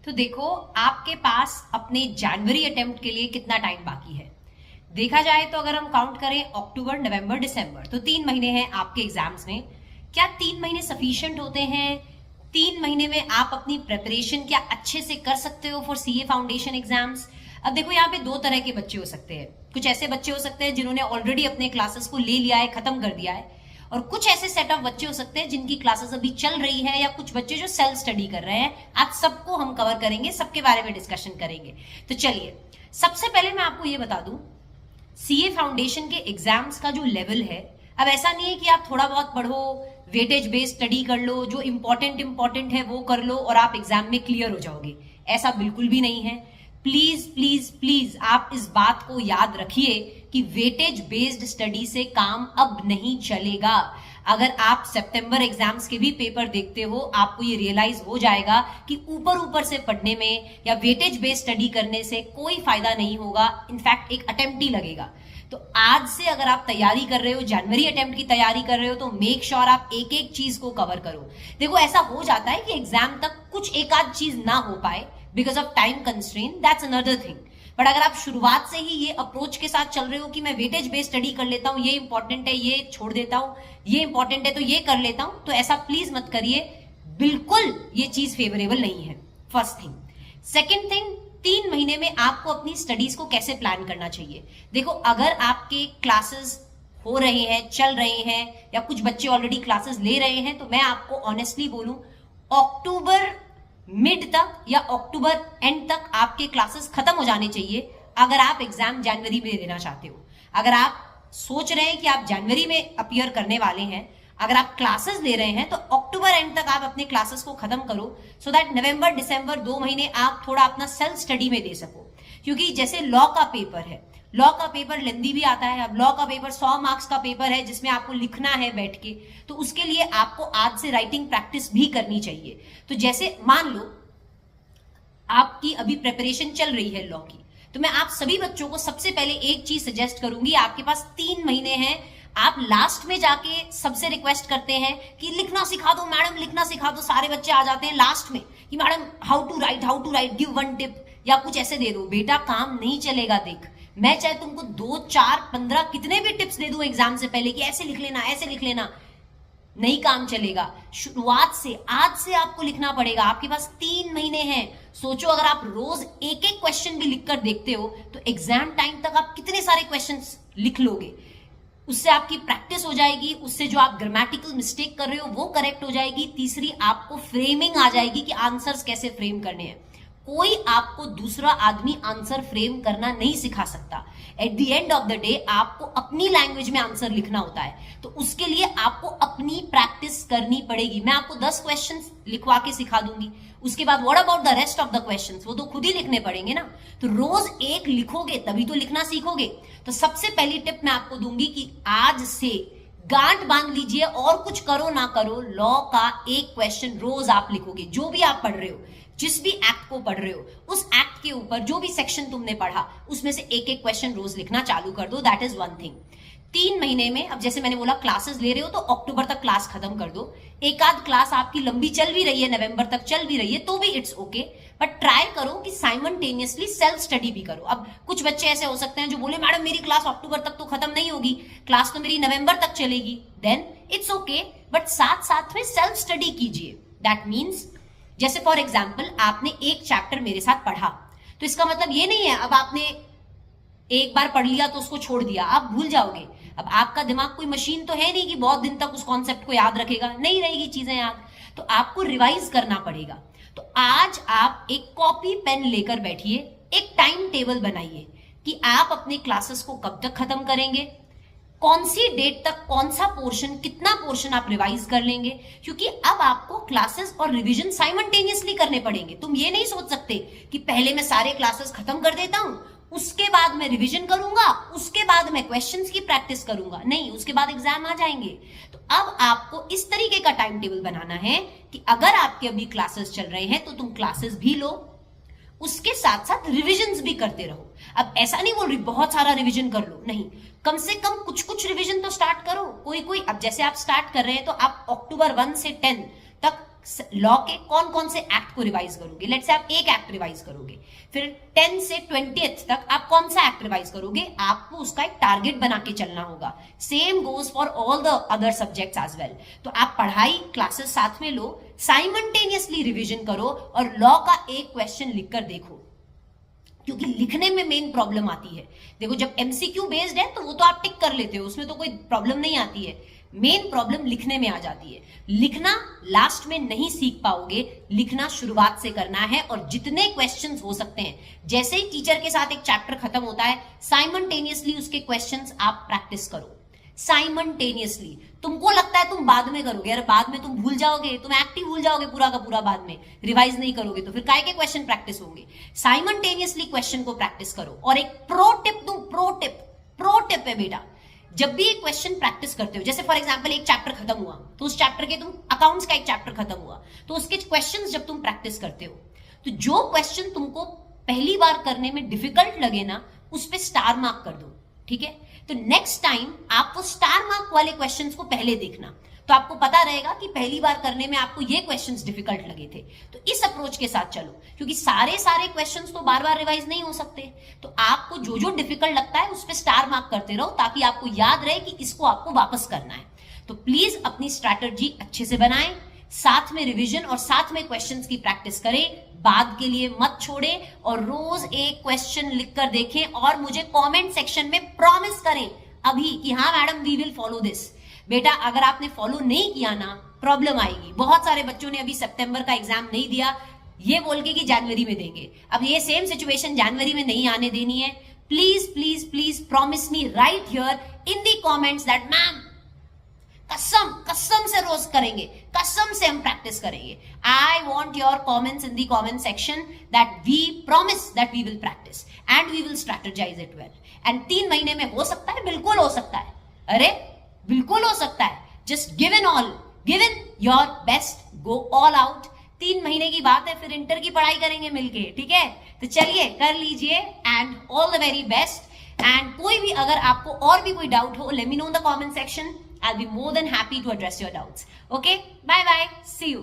तो देखो, आपके पास अपने जनवरी अटेम्प्ट के लिए कितना टाइम बाकी है। देखा जाए तो अगर हम काउंट करें अक्टूबर, नवंबर, दिसंबर, तो 3 महीने हैं आपके एग्जाम्स में। क्या 3 महीने सफिशिएंट होते हैं? 3 महीने में आप अपनी प्रिपरेशन क्या अच्छे से कर सकते हो फॉर सीए फाउंडेशन एग्जाम्स? अब देखो, यहाँ पे 2 तरह के बच्चे हो सकते हैं। कुछ ऐसे बच्चे हो सकते हैं जिन्होंने ऑलरेडी अपने क्लासेस को ले लिया है, खत्म कर दिया है, और कुछ ऐसे सेट ऑफ बच्चे हो सकते हैं जिनकी क्लासेस अभी चल रही है, या कुछ बच्चे जो सेल्फ स्टडी कर रहे हैं। आज सबको हम कवर करेंगे, सबके बारे में डिस्कशन करेंगे। तो चलिए, सबसे पहले मैं आपको ये बता दूं, सीए फाउंडेशन के एग्जाम्स का जो लेवल है, अब ऐसा नहीं है कि आप थोड़ा बहुत पढ़ो, वेटेज बेस्ड स्टडी कर लो, जो इंपॉर्टेंट है वो कर लो और आप एग्जाम में क्लियर हो जाओगे। ऐसा बिल्कुल भी नहीं है। प्लीज प्लीज प्लीज आप इस बात को याद रखिए कि वेटेज बेस्ड स्टडी से काम अब नहीं चलेगा। अगर आप सितंबर एग्जाम्स के भी पेपर देखते हो, आपको ये रियलाइज हो जाएगा कि ऊपर ऊपर से पढ़ने में या वेटेज बेस्ड स्टडी करने से कोई फायदा नहीं होगा। इनफैक्ट एक अटेम्प्ट ही लगेगा। तो आज से अगर आप तैयारी कर रहे हो, जनवरी अटेम्प्ट की तैयारी कर रहे हो, तो मेक श्योर आप एक एक चीज को कवर करो। देखो, ऐसा हो जाता है कि एग्जाम तक कुछ एक आध चीज ना हो पाए because of time constraint, that's another thing. But अगर आप शुरुआत से ही ये अप्रोच के साथ चल रहे हो कि मैं वेटेज बेस्ड स्टडी कर लेता हूं, ये इंपॉर्टेंट है ये छोड़ देता हूं, ये इंपॉर्टेंट है तो ये कर लेता हूं, तो ऐसा प्लीज मत करिए। बिल्कुल ये चीज फेवरेबल नहीं है, फर्स्ट थिंग। सेकेंड थिंग, 3 महीने में आपको अपनी स्टडीज को कैसे प्लान करना चाहिए। देखो, अगर आपके क्लासेस हो रहे हैं, चल रहे हैं, या कुछ बच्चे ऑलरेडी क्लासेस ले रहे हैं, तो मैं आपको ऑनेस्टली बोलूं, अक्टूबर मिड तक या अक्टूबर एंड तक आपके क्लासेस खत्म हो जाने चाहिए अगर आप एग्जाम जनवरी में देना चाहते हो। अगर आप सोच रहे हैं कि आप जनवरी में अपीयर करने वाले हैं, अगर आप क्लासेस ले रहे हैं, तो अक्टूबर एंड तक आप अपने क्लासेस को खत्म करो, सो दैट नवंबर दिसंबर 2 महीने आप थोड़ा अपना सेल्फ स्टडी में दे सको। क्योंकि जैसे लॉ का पेपर है, लॉ का पेपर लेंदी भी आता है। अब लॉ का पेपर 100 मार्क्स का पेपर है जिसमें आपको लिखना है बैठ के, तो उसके लिए आपको आज से राइटिंग प्रैक्टिस भी करनी चाहिए। तो जैसे मान लो आपकी अभी प्रिपरेशन चल रही है लॉ की, तो मैं आप सभी बच्चों को सबसे पहले एक चीज सजेस्ट करूंगी। आपके पास 3 महीने हैं, आप लास्ट में जाके सबसे रिक्वेस्ट करते हैं कि लिखना सिखा दो मैडम, लिखना सिखा दो। सारे बच्चे आ जाते हैं लास्ट में कि madam how to write, give one tip, या कुछ ऐसे दे दो। बेटा, काम नहीं चलेगा। देख, मैं चाहे तुमको 2, 4, 15 कितने भी टिप्स दे दूं एग्जाम से पहले कि ऐसे लिख लेना, ऐसे लिख लेना, नहीं काम चलेगा। शुरुआत से, आज से आपको लिखना पड़ेगा। आपके पास 3 महीने हैं। सोचो, अगर आप रोज एक एक क्वेश्चन भी लिखकर देखते हो, तो एग्जाम टाइम तक आप कितने सारे क्वेश्चंस लिख लोगे। उससे आपकी प्रैक्टिस हो जाएगी, उससे जो आप ग्रामेटिकल मिस्टेक कर रहे हो वो करेक्ट हो जाएगी। तीसरी, आपको फ्रेमिंग आ जाएगी कि आंसर्स कैसे फ्रेम करने हैं। कोई आपको दूसरा आदमी आंसर फ्रेम करना नहीं सिखा सकता। At the end of the day आपको अपनी लैंग्वेज में आंसर लिखना होता है, तो उसके लिए आपको अपनी प्रैक्टिस करनी पड़ेगी। मैं आपको 10 क्वेश्चंस लिखवा के सिखा दूंगी, उसके बाद what about the rest of the questions, वो तो खुद ही लिखने पड़ेंगे ना। तो रोज एक लिखोगे तभी तो लिखना सीखोगे। तो सबसे पहली टिप मैं आपको दूंगी कि आज से गांठ बांध लीजिए, और कुछ करो ना करो, लॉ का एक क्वेश्चन रोज आप लिखोगे। जो भी आप पढ़ रहे हो, जिस भी एक्ट को पढ़ रहे हो, उस एक्ट के ऊपर जो भी सेक्शन तुमने पढ़ा, उसमें से एक एक क्वेश्चन रोज लिखना चालू कर दो। That is one thing. 3 महीने में, अब जैसे मैंने बोला क्लासेस ले रहे हो तो अक्टूबर तक क्लास खत्म कर दो। एक आध क्लास आपकी लंबी चल भी रही है, नवंबर तक चल भी रही है, तो भी इट्स ओके, बट ट्राई करो कि साइमल्टेनियसली सेल्फ स्टडी भी करो। अब कुछ बच्चे ऐसे हो सकते हैं जो बोले मैडम मेरी क्लास अक्टूबर तक तो खत्म नहीं होगी, क्लास तो मेरी नवंबर तक चलेगी, देन इट्स ओके, बट साथ साथ में सेल्फ स्टडी कीजिए। दैट मीन्स, जैसे फॉर एग्जाम्पल आपने एक चैप्टर मेरे साथ पढ़ा, तो इसका मतलब ये नहीं है अब आपने एक बार पढ़ लिया तो उसको छोड़ दिया, आप भूल जाओगे। अब आपका दिमाग कोई मशीन तो है नहीं कि बहुत दिन तक उस कॉन्सेप्ट को याद रखेगा, नहीं रहेगी चीजें याद, तो आपको रिवाइज करना पड़ेगा। तो आज आप एक कॉपी पेन लेकर बैठिए, एक टाइम टेबल बनाइए कि आप अपने क्लासेस को कब तक खत्म करेंगे, कौन सी डेट तक कौन सा पोर्शन, कितना पोर्शन आप रिवाइज कर लेंगे। क्योंकि अब आपको क्लासेस और रिवीजन साइमल्टेनियसली करने पड़ेंगे। तुम ये नहीं सोच सकते कि पहले मैं सारे क्लासेस खत्म कर देता हूं, उसके बाद मैं रिवीजन करूंगा, उसके बाद मैं क्वेश्चंस की प्रैक्टिस करूंगा। नहीं, उसके बाद एग्जाम आ जाएंगे। तो अब आपको इस तरीके का टाइम टेबल बनाना है कि अगर आपके अभी क्लासेस चल रहे हैं तो तुम क्लासेस भी लो, उसके साथ साथ रिविजन्स भी करते रहो। अब ऐसा नहीं बोल रही बहुत सारा रिवीजन कर लो, नहीं, कम से कम कुछ कुछ रिवीजन तो स्टार्ट करो। कोई कोई, अब जैसे आप स्टार्ट कर रहे हैं तो आप अक्टूबर 1 से 10 तक लॉ के कौन कौन से एक्ट को रिवाइज करोगे? लेट्स से आप एक एक्ट रिवाइज करोगे, फिर 10 से 20th तक आप कौन सा एक्ट रिवाइज करोगे? आपको उसका एक टारगेट बना के चलना होगा। Same goes for all the other subjects as well. तो आप पढ़ाई क्लासेस साथ में लो, साइमल्टेनियसली रिविजन करो और लॉ का एक क्वेश्चन लिखकर देखो, क्योंकि लिखने में मेन प्रॉब्लम आती है। देखो जब एमसीक्यू बेस्ड है तो वो तो आप टिक कर लेते हो, उसमें तो कोई प्रॉब्लम नहीं आती है। मेन प्रॉब्लम लिखने में आ जाती है। लिखना लास्ट में नहीं सीख पाओगे, लिखना शुरुआत से करना है और जितने क्वेश्चंस हो सकते हैं, जैसे ही टीचर के साथ एक चैप्टर खत्म होता है साइमल्टेनियसली उसके क्वेश्चंस आप प्रैक्टिस करो। साइमल्टेनियसली तुमको लगता है तुम बाद में करोगे, अरे बाद में तुम भूल जाओगे, तुम एक्टिव भूल जाओगे पूरा का पूरा, बाद में रिवाइज नहीं करोगे तो फिर काय के क्वेश्चन प्रैक्टिस होंगे। साइमल्टेनियसली क्वेश्चन को प्रैक्टिस करो। और एक प्रो टिप दूं, प्रो टिप है बेटा, जब भी एक क्वेश्चन प्रैक्टिस करते हो, जैसे फॉर एग्जांपल एक चैप्टर खत्म हुआ तो उस चैप्टर के तुम अकाउंट्स का एक चैप्टर खत्म हुआ तो उसके क्वेश्चंस जब तुम प्रैक्टिस करते हो तो जो क्वेश्चन तुमको पहली बार करने में डिफिकल्ट लगे ना उस पे स्टार मार्क कर दो, ठीक है? तो नेक्स्ट टाइम आप वो स्टार मार्क वाले क्वेश्चंस को पहले देखना, तो आपको पता रहेगा कि पहली बार करने में आपको ये क्वेश्चंस डिफिकल्ट लगे थे। तो इस अप्रोच के साथ चलो, क्योंकि सारे क्वेश्चंस तो बार बार रिवाइज नहीं हो सकते। तो आपको जो जो डिफिकल्ट लगता है उस पर स्टार मार्क करते रहो ताकि आपको याद रहे कि इसको आपको वापस करना है। तो प्लीज अपनी स्ट्रैटेजी अच्छे से बनाएं, साथ में रिविजन और साथ में क्वेश्चंस की प्रैक्टिस करें, बाद के लिए मत छोड़े और रोज एक क्वेश्चन लिखकर देखें और मुझे कमेंट सेक्शन में प्रॉमिस करें अभी कि हाँ madam we will follow this. बेटा अगर आपने फॉलो नहीं किया ना प्रॉब्लम आएगी। बहुत सारे बच्चों ने अभी सितंबर का एग्जाम नहीं दिया ये बोल के कि जनवरी में देंगे। अब ये सेम सिचुएशन जनवरी में नहीं आने देनी है। Please please please promise me right here in the comments that ma'am कसम से रोज करेंगे, कसम से हम प्रैक्टिस करेंगे। I want your comments in the comment section that we promise that we will practice and we will strategize it well. एंड 3 महीने में हो सकता है, बिल्कुल हो सकता है, अरे बिल्कुल हो सकता है। Just give in your best, go all out. 3 महीने की बात है, फिर इंटर की पढ़ाई करेंगे मिलके, ठीक है? तो चलिए कर लीजिए and all the very best. And कोई भी अगर आपको और भी कोई डाउट हो, let me know in the comment section. I'll be more than happy to address your doubts. Okay, bye bye, see you.